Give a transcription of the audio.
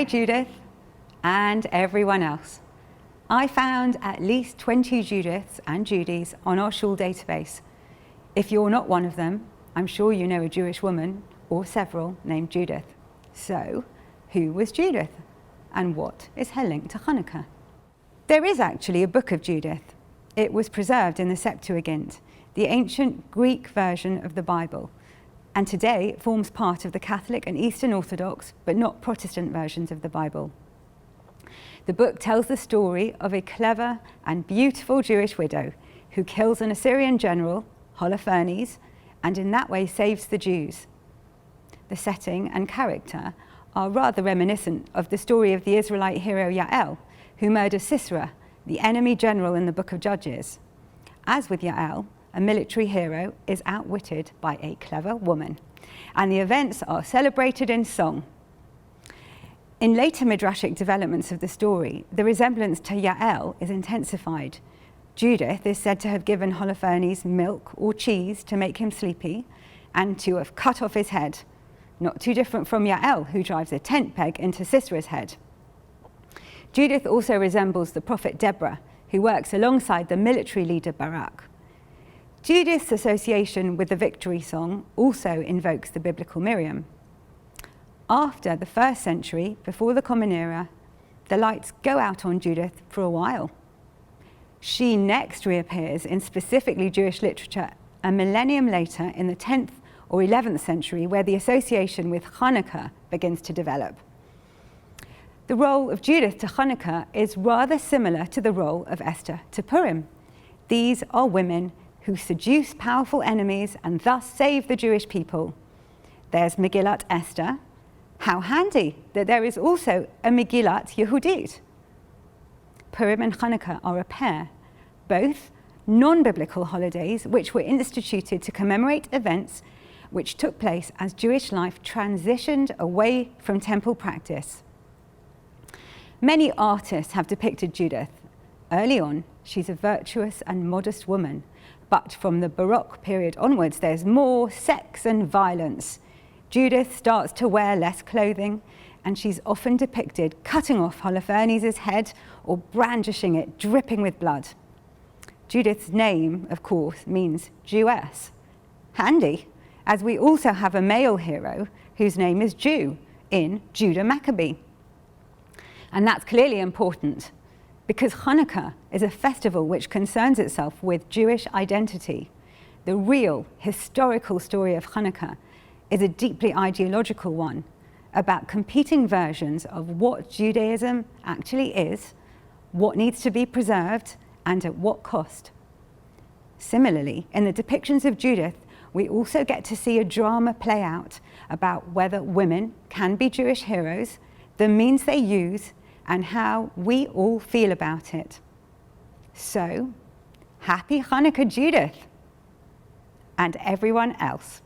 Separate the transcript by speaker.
Speaker 1: Hi Judith, and everyone else. I found at least 20 Judiths and Judys on our shul database. If you're not one of them, I'm sure you know a Jewish woman, or several, named Judith. So, who was Judith? And what is her link to Chanukah? There is actually a book of Judith. It was preserved in the Septuagint, the ancient Greek version of the Bible, and today it forms part of the Catholic and Eastern Orthodox, but not Protestant versions of the Bible. The book tells the story of a clever and beautiful Jewish widow who kills an Assyrian general, Holofernes, and in that way saves the Jews. The setting and character are rather reminiscent of the story of the Israelite hero Yael, who murders Sisera, the enemy general in the book of Judges. As with Yael, a military hero is outwitted by a clever woman, and the events are celebrated in song. In later midrashic developments of the story, the resemblance to Yael is intensified. Judith is said to have given Holofernes milk or cheese to make him sleepy, and to have cut off his head, not too different from Yael, who drives a tent peg into Sisera's head. Judith also resembles the prophet Deborah, who works alongside the military leader Barak. Judith's association with the victory song also invokes the biblical Miriam. After the 1st century, before the Common Era, the lights go out on Judith for a while. She next reappears in specifically Jewish literature a millennium later in the 10th or 11th century, where the association with Chanukah begins to develop. The role of Judith to Chanukah is rather similar to the role of Esther to Purim. These are women who seduce powerful enemies and thus save the Jewish people. There's Megillat Esther. How handy that there is also a Megillat Yehudit. Purim and Chanukah are a pair, both non-biblical holidays which were instituted to commemorate events which took place as Jewish life transitioned away from temple practice. Many artists have depicted Judith. Early on, she's a virtuous and modest woman, but from the Baroque period onwards, there's more sex and violence. Judith starts to wear less clothing, and she's often depicted cutting off Holofernes' head or brandishing it, dripping with blood. Judith's name, of course, means Jewess. Handy, as we also have a male hero whose name is Jew in Judah Maccabee. And that's clearly important, because Chanukah is a festival which concerns itself with Jewish identity. The real historical story of Chanukah is a deeply ideological one about competing versions of what Judaism actually is, what needs to be preserved, and at what cost. Similarly, in the depictions of Judith, we also get to see a drama play out about whether women can be Jewish heroes, the means they use, and how we all feel about it. So, happy Chanukah, Judith, and everyone else.